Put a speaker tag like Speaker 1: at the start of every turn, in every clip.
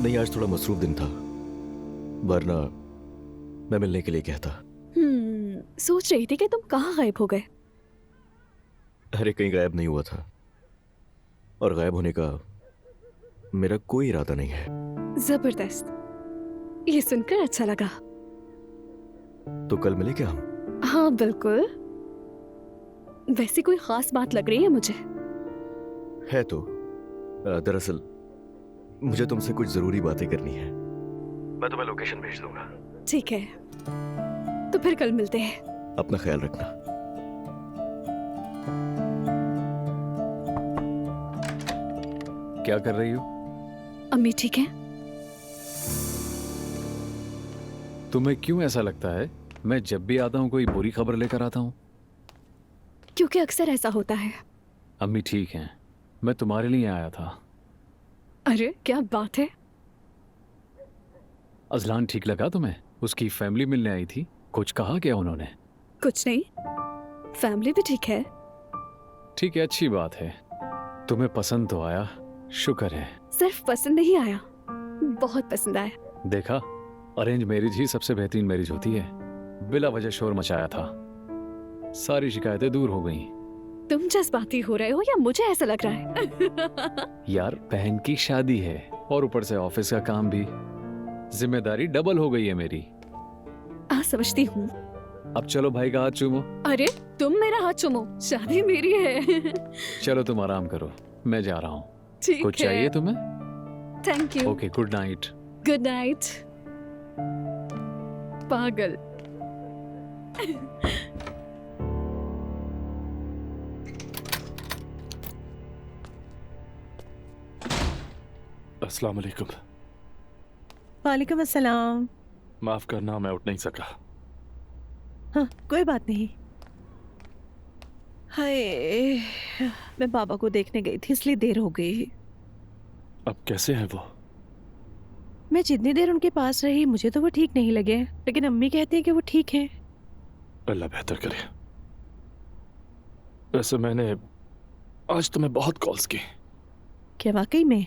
Speaker 1: नहीं, आज थोड़ा मसरूफ दिन था, वरना मैं मिलने के लिए कहता।
Speaker 2: सोच रही थी कि तुम कहाँ गायब हो गए।
Speaker 1: अरे कहीं गायब नहीं हुआ था, और गायब होने का मेरा कोई इरादा नहीं है।
Speaker 2: जबरदस्त, ये सुनकर अच्छा लगा।
Speaker 1: तो कल मिले क्या हम?
Speaker 2: हाँ बिल्कुल। वैसे कोई खास बात लग रही है मुझे।
Speaker 1: है तो दरअसल मुझे तुमसे कुछ जरूरी बातें करनी है। मैं तुम्हें लोकेशन भेज दूंगा।
Speaker 2: ठीक है, तो फिर कल मिलते हैं।
Speaker 1: अपना ख्याल रखना।
Speaker 3: क्या कर रही हो?
Speaker 2: अम्मी ठीक है?
Speaker 3: तुम्हें क्यों ऐसा लगता है मैं जब भी आता हूँ कोई बुरी खबर लेकर आता हूँ?
Speaker 2: क्योंकि अक्सर ऐसा होता है।
Speaker 3: अम्मी ठीक हैं, मैं तुम्हारे लिए आया था।
Speaker 2: अरे क्या बात है।
Speaker 3: अजलान ठीक लगा तुम्हें? उसकी फैमिली मिलने आई थी, कुछ कहा क्या उन्होंने?
Speaker 2: कुछ नहीं, फैमिली भी ठीक है।
Speaker 3: ठीक है, अच्छी बात है। तुम्हें पसंद तो आया, शुक्र है।
Speaker 2: सिर्फ पसंद नहीं आया, बहुत पसंद आया।
Speaker 3: देखा, अरेंज मैरिज ही सबसे बेहतरीन मैरिज होती है। बिला वजह शोर मचाया था, सारी शिकायतें दूर हो गईं।
Speaker 2: तुम जज्बाती हो रहे हो या मुझे ऐसा लग रहा है?
Speaker 3: यार बहन की शादी है और ऊपर से ऑफिस का काम भी, जिम्मेदारी डबल हो गई है मेरी।
Speaker 2: समझती हूँ।
Speaker 3: अब चलो भाई का हाथ चूमो।
Speaker 2: अरे तुम मेरा हाथ चूमो, शादी मेरी है।
Speaker 3: चलो तुम आराम करो, मैं जा रहा हूँ।
Speaker 2: ठीक
Speaker 3: कुछ
Speaker 2: है।
Speaker 3: चाहिए तुम्हें?
Speaker 2: Thank you.
Speaker 3: Okay, good night.
Speaker 2: Good night. पागल।
Speaker 4: अस्सलाम वालेकुम।
Speaker 5: वालेकुम अस्सलाम।
Speaker 4: माफ करना, मैं उठ नहीं सका।
Speaker 5: हाँ कोई बात नहीं। हाय, मैं बाबा को देखने गई थी इसलिए देर हो गई।
Speaker 4: अब कैसे है वो?
Speaker 5: मैं जितनी देर उनके पास रही मुझे तो वो ठीक नहीं लगे, लेकिन अम्मी कहती है कि वो ठीक है।
Speaker 4: अल्लाह बेहतर करे। वैसे मैंने आज तुम्हें बहुत कॉल्स की।
Speaker 5: क्या वाकई में?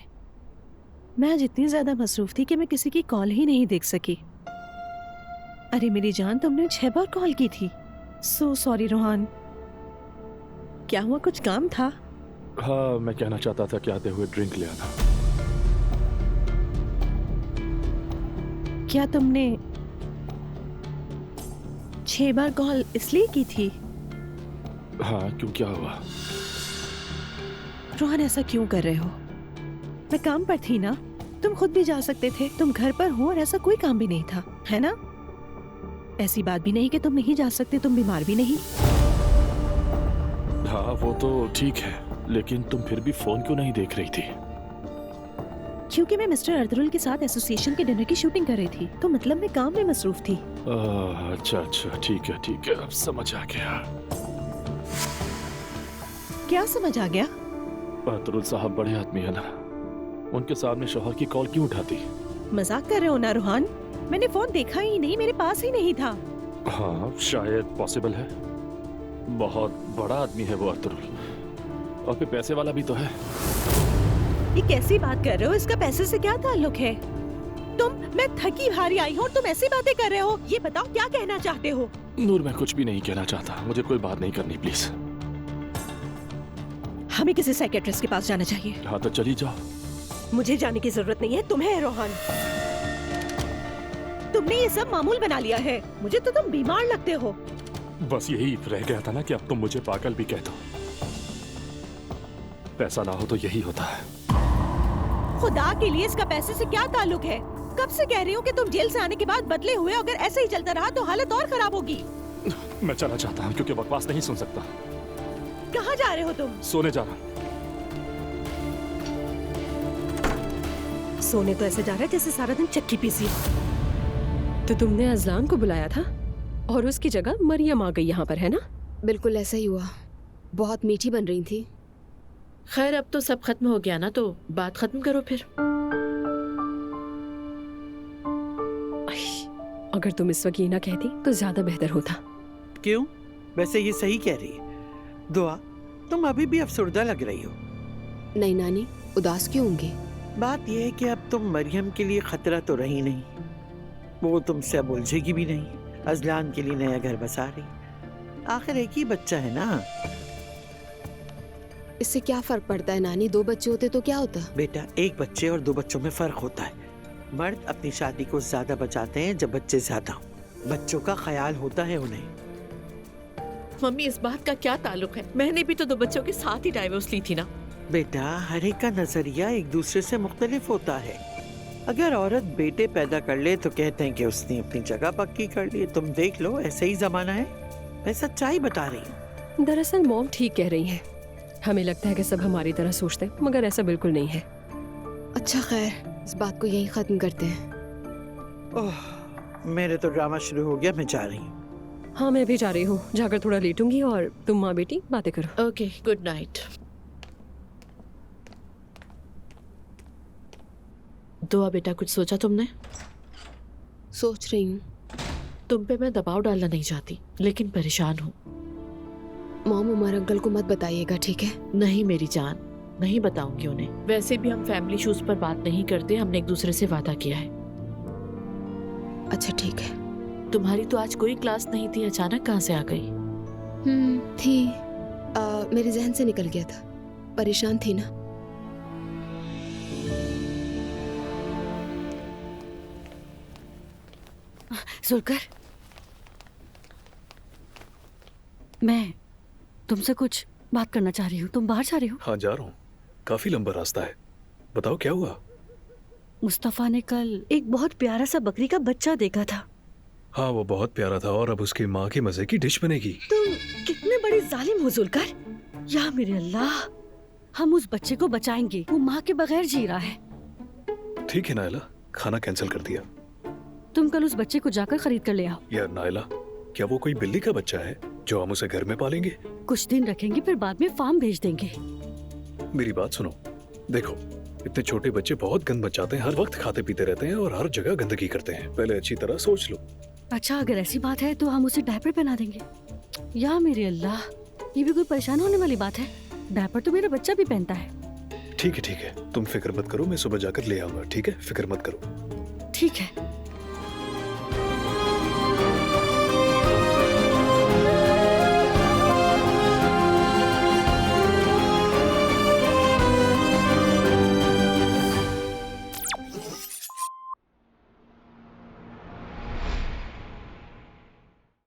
Speaker 5: मैं आज इतनी ज्यादा मसरूफ थी कि मैं किसी की कॉल ही नहीं देख सकी। अरे मेरी जान, तुमने 6 बार कॉल की थी। So sorry Rohan. क्या हुआ, कुछ काम था?
Speaker 4: हाँ, मैं कहना चाहता था कि आते हुए ड्रिंक ले आना।
Speaker 5: क्या तुमने 6 बार कॉल इसलिए की थी?
Speaker 4: हाँ, क्यों, क्या हुआ?
Speaker 5: रोहन ऐसा क्यों कर रहे हो? मैं काम पर थी ना, तुम खुद भी जा सकते थे। तुम घर पर हो और ऐसा कोई काम भी नहीं था, है ना? ऐसी बात भी नहीं कि तुम नहीं जा सकते, तुम बीमार भी नहीं।
Speaker 4: हाँ वो तो ठीक है, लेकिन तुम फिर भी फोन क्यों नहीं देख रही थी?
Speaker 5: क्योंकि मैं मिस्टर अर्दरुल के साथ एसोसिएशन के डिनर की शूटिंग कर रही थी, तो मतलब मैं काम में मसरूफ थी।
Speaker 4: अच्छा, ठीक है, अब समझ आ गया।
Speaker 5: क्या समझ आ गया?
Speaker 4: अर्दरुल साहब बड़े आदमी है ना, उनके सामने शौहर की कॉल क्यों उठाती?
Speaker 5: मजाक कर रहे हो ना रोहान? मैंने फोन देखा ही नहीं, मेरे पास ही नहीं था।
Speaker 4: हाँ शायद पॉसिबल है, बहुत बड़ा आदमी है वो अर्दरुल, और फिर पैसे वाला भी तो है।
Speaker 5: ये कैसी बात कर रहे हो? इसका पैसे से क्या ताल्लुक है? मैं थकी हारी आई हूँ और तुम ऐसी बातें कर रहे हो। ये बताओ क्या कहना चाहते हो?
Speaker 4: नूर, मैं कुछ भी नहीं कहना चाहता, मुझे कोई बात नहीं करनी प्लीज।
Speaker 5: हमें किसी साइकियाट्रिस्ट के पास जाना चाहिए।
Speaker 4: हाँ तो चली जाओ।
Speaker 5: मुझे जाने की जरूरत नहीं है, तुम्हें है रोहन। तुमने ये सब मामूल बना लिया है, मुझे तो तुम बीमार लगते हो।
Speaker 4: बस यही रह गया था ना कि अब तुम मुझे पागल भी कह दो। पैसा ना हो तो यही होता है।
Speaker 5: खुदा के लिए इसका पैसे से क्या ताल्लुक है? कब से कह रही हूँ कि तुम जेल से आने के बाद बदले हुए, अगर ऐसे ही चलता रहा तो हालत और खराब होगी।
Speaker 4: मैं चला चाहता हूँ क्योंकि बकवास नहीं सुन सकता।
Speaker 5: कहाँ जा रहे हो तुम?
Speaker 4: सोने जा रहा हूँ।
Speaker 5: सोने तो ऐसे जा रहा है जैसे सारा दिन चक्की पीसी।
Speaker 2: तो तुमने अजलान को बुलाया था और उसकी जगह मरियम आ गई यहाँ पर, है ना?
Speaker 6: बिल्कुल ऐसा ही हुआ, बहुत मीठी बन रही थी।
Speaker 7: खैर अब तो सब खत्म हो गया ना, तो बात खत्म करो फिर।
Speaker 2: अगर तुम इस वक्त ये ना कहती तो ज्यादा बेहतर होता।
Speaker 8: क्यों? वैसे ये सही कह रही है। दुआ, तुम अभी भी अफसरदा लग रही हो।
Speaker 6: नहीं नानी, उदास क्यों होंगी?
Speaker 8: बात यह है कि अब तुम मरियम के लिए खतरा तो रही नहीं, वो तुमसे अब उलझेगी भी नहीं, अजलान के लिए नया घर बसा रही, आखिर एक ही बच्चा है ना।
Speaker 6: इससे क्या फर्क पड़ता है नानी? 2 बच्चे होते तो क्या होता?
Speaker 8: बेटा, एक बच्चे और 2 बच्चों में फर्क होता है। मर्द अपनी शादी को ज्यादा बचाते हैं जब बच्चे ज्यादा हों, बच्चों का ख्याल होता है उन्हें।
Speaker 7: मम्मी इस बात का क्या ताल्लुक है? मैंने भी तो 2 बच्चों के साथ ही डाइवोर्स ली थी ना।
Speaker 8: बेटा, हर एक का नजरिया एक दूसरे से मुख्तलिफ होता है। अगर औरत बेटे पैदा कर ले तो कहते हैं कि उसने अपनी जगह पक्की कर ली। तुम देख लो, ऐसे ही जमाना है। मैं सच्चाई बता रही हूँ।
Speaker 2: दरअसल मॉम ठीक कह रही हैं। हमें लगता है कि सब हमारी तरह सोचते हैं, मगर ऐसा बिल्कुल नहीं है।
Speaker 6: अच्छा खैर, इस बात को यहीं खत्म करते हैं।
Speaker 8: ओह, मेरे तो ड्रामा शुरू हो गया, मैं जा रही हूँ।
Speaker 2: हाँ, मैं भी जा रही हूँ, जाकर थोड़ा लेटूंगी और तुम माँ बेटी बातें करो।
Speaker 7: Okay, good night. दुआ बेटा, कुछ सोचा तुमने?
Speaker 6: सोच रही हूँ।
Speaker 7: तुम पे मैं दबाव डालना नहीं चाहती, लेकिन परेशान हूँ।
Speaker 6: मॉम, उमर अंकल को मत बताइएगा, ठीक है?
Speaker 7: नहीं मेरी जान, नहीं बताऊंगी उन्हें। वैसे भी हम फैमिली इश्यूज पर बात नहीं करते, हमने एक दूसरे से वादा किया है।
Speaker 6: अच्छा ठीक है।
Speaker 7: तुम्हारी तो आज कोई क्लास नहीं थी, अचानक कहाँ से आ गई?
Speaker 6: थी, मेरे जहन से निकल गया था। परेशान थी ना।
Speaker 9: जुल्कर, मैं तुमसे कुछ बात करना चाह रही हूँ। तुम बाहर जा रही हो?
Speaker 10: हाँ, जा रहा हूँ। काफी लंबा रास्ता है। बताओ क्या हुआ?
Speaker 9: मुस्तफा ने कल एक बहुत प्यारा सा बकरी का बच्चा देखा था।
Speaker 10: हाँ, वो बहुत प्यारा था और अब उसकी माँ की मजे की डिश बनेगी।
Speaker 9: तुम कितने बड़े जालिम हो जुल्कर। या मेरे अल्लाह, हम उस बच्चे को बचाएंगे। वो माँ के बगैर जी रहा है।
Speaker 10: ठीक है नायला, खाना कैंसिल कर दिया।
Speaker 9: तुम कल उस बच्चे को जाकर खरीद कर ले आओ।
Speaker 10: यार नायला, क्या वो कोई बिल्ली का बच्चा है जो हम उसे घर में पालेंगे?
Speaker 9: कुछ दिन रखेंगे, फिर बाद में फार्म भेज देंगे।
Speaker 10: मेरी बात सुनो, देखो इतने छोटे बच्चे बहुत गंद मचाते हैं, हर वक्त खाते पीते रहते हैं और हर जगह गंदगी करते हैं। पहले अच्छी तरह सोच लो।
Speaker 9: अच्छा, अगर ऐसी बात है तो हम उसे डायपर पहना देंगे। या मेरे अल्लाह, ये भी कोई परेशान होने वाली बात है? डायपर तो मेरा बच्चा भी पहनता है।
Speaker 10: ठीक है, तुम फिक्र मत करो, मैं सुबह जाकर ले आऊंगा। ठीक है, फिक्र मत करो।
Speaker 9: ठीक है।